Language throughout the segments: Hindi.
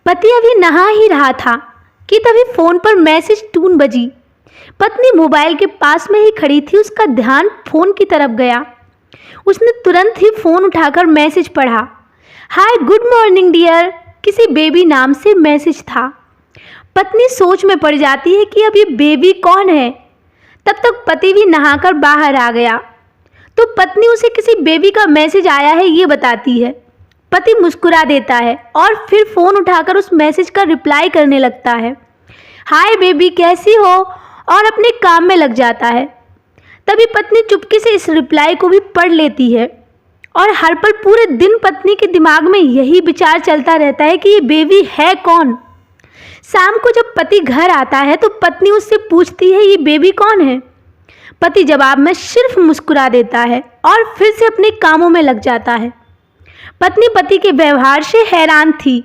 पति अभी नहा ही रहा था कि तभी फोन पर मैसेज टून बजी। पत्नी मोबाइल के पास में ही खड़ी थी, उसका ध्यान फोन की तरफ गया। उसने तुरंत ही फोन उठाकर मैसेज पढ़ा। हाय गुड मॉर्निंग डियर, किसी बेबी नाम से मैसेज था। पत्नी सोच में पड़ जाती है कि अब ये बेबी कौन है। तब तक पति भी नहाकर बाहर आ गया तो पत्नी उसे किसी बेबी का मैसेज आया है ये बताती है। पति मुस्कुरा देता है और फिर फ़ोन उठाकर उस मैसेज का रिप्लाई करने लगता है। हाय बेबी कैसी हो, और अपने काम में लग जाता है। तभी पत्नी चुपके से इस रिप्लाई को भी पढ़ लेती है और हर पल पूरे दिन पत्नी के दिमाग में यही विचार चलता रहता है कि ये बेबी है कौन। शाम को जब पति घर आता है तो पत्नी उससे पूछती है ये बेबी कौन है। पति जवाब में सिर्फ मुस्कुरा देता है और फिर से अपने कामों में लग जाता है। पत्नी पति के व्यवहार से हैरान थी।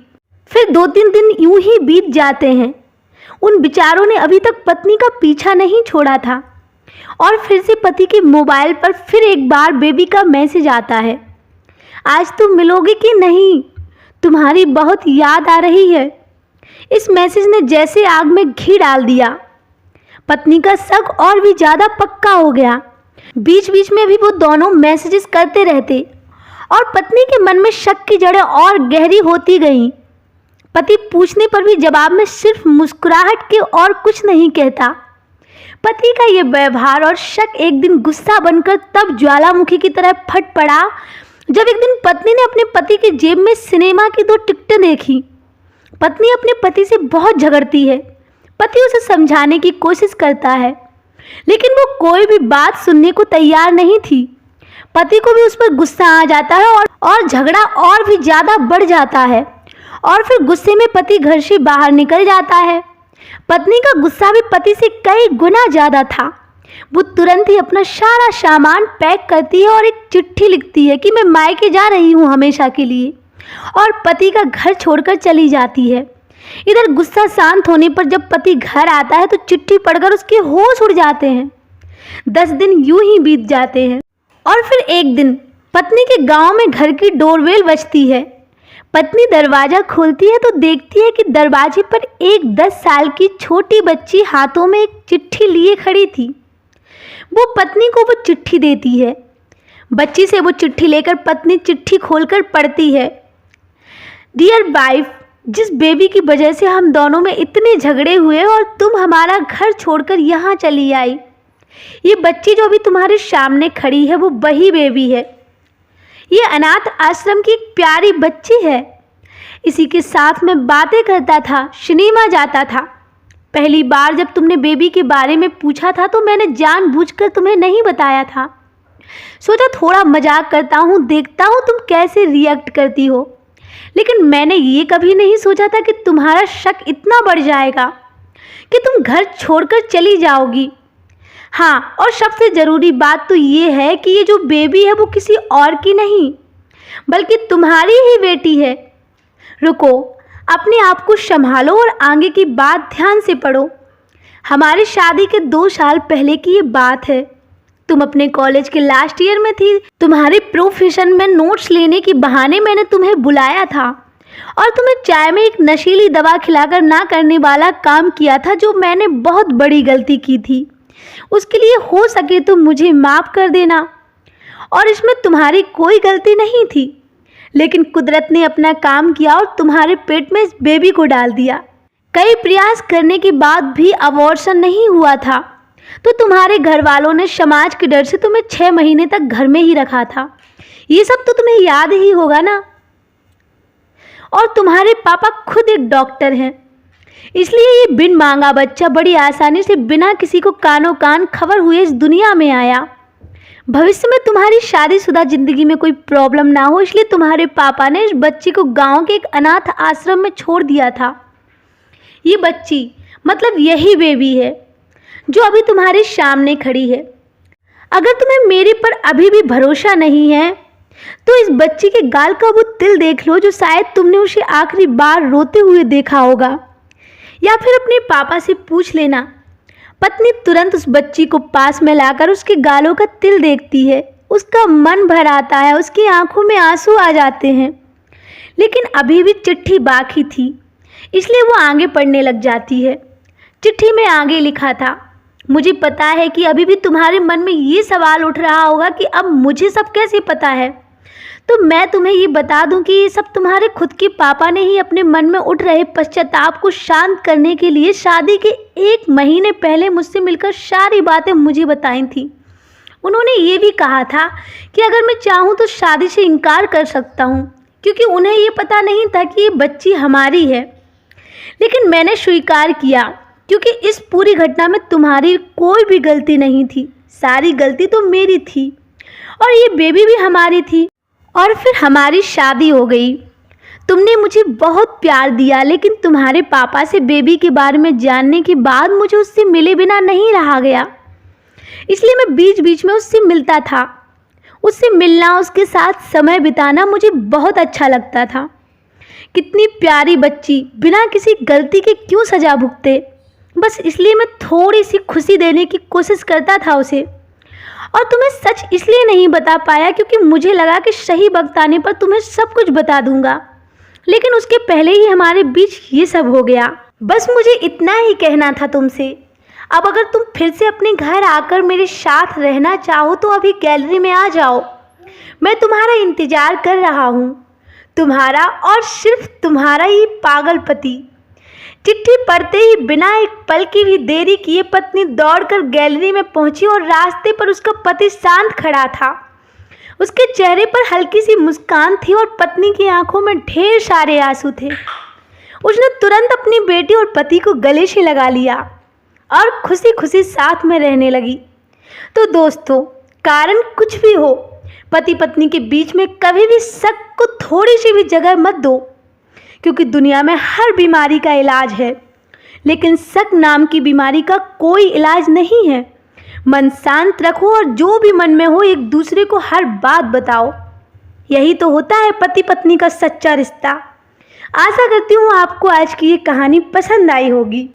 फिर 2-3 दिन यूं ही बीत जाते हैं। उन बेचारों ने अभी तक पत्नी का पीछा नहीं छोड़ा था और फिर से पति के मोबाइल पर फिर एक बार बेबी का मैसेज आता है। आज तुम मिलोगे कि नहीं, तुम्हारी बहुत याद आ रही है। इस मैसेज ने जैसे आग में घी डाल दिया। पत्नी का शक और भी ज़्यादा पक्का हो गया। बीच बीच में भी वो दोनों मैसेजेस करते रहते और पत्नी के मन में शक की जड़ें और गहरी होती गईं। पति पूछने पर भी जवाब में सिर्फ मुस्कुराहट के और कुछ नहीं कहता। पति का ये व्यवहार और शक एक दिन गुस्सा बनकर तब ज्वालामुखी की तरह फट पड़ा जब एक दिन पत्नी ने अपने पति की जेब में सिनेमा की 2 टिकटें देखी। पत्नी अपने पति से बहुत झगड़ती है। पति उसे समझाने की कोशिश करता है लेकिन वो कोई भी बात सुनने को तैयार नहीं थी। पति को भी उस पर गुस्सा आ जाता है और झगड़ा और भी ज़्यादा बढ़ जाता है और फिर गुस्से में पति घर से बाहर निकल जाता है। पत्नी का गुस्सा भी पति से कई गुना ज़्यादा था। वो तुरंत ही अपना सारा सामान पैक करती है और एक चिट्ठी लिखती है कि मैं मायके जा रही हूँ हमेशा के लिए, और पति का घर छोड़कर चली जाती है। इधर गुस्सा शांत होने पर जब पति घर आता है तो चिट्ठी पढ़कर उसके होश उड़ जाते हैं। 10 दिन यूं ही बीत जाते हैं और फिर एक दिन पत्नी के गांव में घर की डोरबेल बजती है। पत्नी दरवाज़ा खोलती है तो देखती है कि दरवाजे पर एक 10 साल की छोटी बच्ची हाथों में एक चिट्ठी लिए खड़ी थी। वो पत्नी को वो चिट्ठी देती है। बच्ची से वो चिट्ठी लेकर पत्नी चिट्ठी खोलकर पढ़ती है। डियर वाइफ, जिस बेबी की वजह से हम दोनों में इतने झगड़े हुए और तुम हमारा घर छोड़कर यहाँ चली आई, ये बच्ची जो अभी तुम्हारे सामने खड़ी है वो वही बेबी है। ये अनाथ आश्रम की एक प्यारी बच्ची है। इसी के साथ मैं बातें करता था, सिनेमा जाता था। पहली बार जब तुमने बेबी के बारे में पूछा था तो मैंने जानबूझकर तुम्हें नहीं बताया था। सोचा थोड़ा मजाक करता हूँ, देखता हूँ तुम कैसे रिएक्ट करती हो। लेकिन मैंने ये कभी नहीं सोचा था कि तुम्हारा शक इतना बढ़ जाएगा कि तुम घर छोड़कर चली जाओगी। हाँ, और सबसे ज़रूरी बात तो ये है कि ये जो बेबी है वो किसी और की नहीं बल्कि तुम्हारी ही बेटी है। रुको, अपने आप को संभालो और आगे की बात ध्यान से पढ़ो। हमारी शादी के 2 साल पहले की ये बात है। तुम अपने कॉलेज के लास्ट ईयर में थी। तुम्हारे प्रोफेशन में नोट्स लेने के बहाने मैंने तुम्हें बुलाया था और तुम्हें चाय में एक नशीली दवा खिलाकर ना करने वाला काम किया था, जो मैंने बहुत बड़ी गलती की थी। उसके लिए हो सके तो मुझे माफ़ कर देना। और इसमें तुम्हारी कोई गलती नहीं थी, लेकिन कुदरत ने अपना काम किया और तुम्हारे पेट में इस बेबी को डाल दिया। कई प्रयास करने के बाद भी अबॉर्शन नहीं हुआ था तो तुम्हारे घर वालों ने समाज के डर से तुम्हें 6 महीने तक घर में ही रखा था। ये सब तो तुम्हें याद ही होगा ना। और तुम्हारे पापा खुद एक डॉक्टर हैं, इसलिए ये बिन मांगा बच्चा बड़ी आसानी से बिना किसी को कानों कान खबर हुए इस दुनिया में आया। भविष्य में तुम्हारी शादीशुदा ज़िंदगी में कोई प्रॉब्लम ना हो, इसलिए तुम्हारे पापा ने इस बच्ची को गांव के एक अनाथ आश्रम में छोड़ दिया था। ये बच्ची मतलब यही बेबी है जो अभी तुम्हारे सामने खड़ी है। अगर तुम्हें मेरे पर अभी भी भरोसा नहीं है तो इस बच्ची के गाल का वो तिल देख लो जो शायद तुमने उसे आखिरी बार रोते हुए देखा होगा, या फिर अपने पापा से पूछ लेना। पत्नी तुरंत उस बच्ची को पास में लाकर उसके गालों का तिल देखती है। उसका मन भर आता है, उसकी आंखों में आंसू आ जाते हैं। लेकिन अभी भी चिट्ठी बाकी थी। इसलिए वो आगे पढ़ने लग जाती है। चिट्ठी में आगे लिखा था, मुझे पता है कि अभी भी तुम्हारे मन में ये सवाल उठ रहा होगा कि अब मुझे सब कैसे पता है। तो मैं तुम्हें ये बता दूं कि ये सब तुम्हारे खुद के पापा ने ही अपने मन में उठ रहे पश्चाताप को शांत करने के लिए शादी के 1 महीने पहले मुझसे मिलकर सारी बातें मुझे बताई थी। उन्होंने ये भी कहा था कि अगर मैं चाहूँ तो शादी से इनकार कर सकता हूँ, क्योंकि उन्हें ये पता नहीं था कि ये बच्ची हमारी है। लेकिन मैंने स्वीकार किया, क्योंकि इस पूरी घटना में तुम्हारी कोई भी गलती नहीं थी, सारी गलती तो मेरी थी, और ये बेबी भी हमारी थी। और फिर हमारी शादी हो गई। तुमने मुझे बहुत प्यार दिया, लेकिन तुम्हारे पापा से बेबी के बारे में जानने के बाद मुझे उससे मिले बिना नहीं रहा गया, इसलिए मैं बीच बीच में उससे मिलता था। उससे मिलना, उसके साथ समय बिताना मुझे बहुत अच्छा लगता था। कितनी प्यारी बच्ची, बिना किसी गलती के क्यों सज़ा भुगते, बस इसलिए मैं थोड़ी सी खुशी देने की कोशिश करता था उसे। और तुम्हें सच इसलिए नहीं बता पाया क्योंकि मुझे लगा कि सही वक्त आने पर तुम्हें सब कुछ बता दूंगा, लेकिन उसके पहले ही हमारे बीच ये सब हो गया। बस मुझे इतना ही कहना था तुमसे। अब अगर तुम फिर से अपने घर आकर मेरे साथ रहना चाहो तो अभी गैलरी में आ जाओ। मैं तुम्हारा इंतज़ार कर रहा हूँ, तुम्हारा और सिर्फ तुम्हारा ही पागल पति। चिट्ठी पढ़ते ही बिना एक पल की भी देरी किए पत्नी दौड़कर गैलरी में पहुंची और रास्ते पर उसका पति शांत खड़ा था। उसके चेहरे पर हल्की सी मुस्कान थी और पत्नी की आंखों में ढेर सारे आंसू थे। उसने तुरंत अपनी बेटी और पति को गले से लगा लिया और खुशी खुशी साथ में रहने लगी। तो दोस्तों, कारण कुछ भी हो, पति पत्नी के बीच में कभी भी शक को थोड़ी सी भी जगह मत दो, क्योंकि दुनिया में हर बीमारी का इलाज है, लेकिन शक नाम की बीमारी का कोई इलाज नहीं है। मन शांत रखो और जो भी मन में हो एक दूसरे को हर बात बताओ। यही तो होता है पति पत्नी का सच्चा रिश्ता। आशा करती हूँ आपको आज की ये कहानी पसंद आई होगी।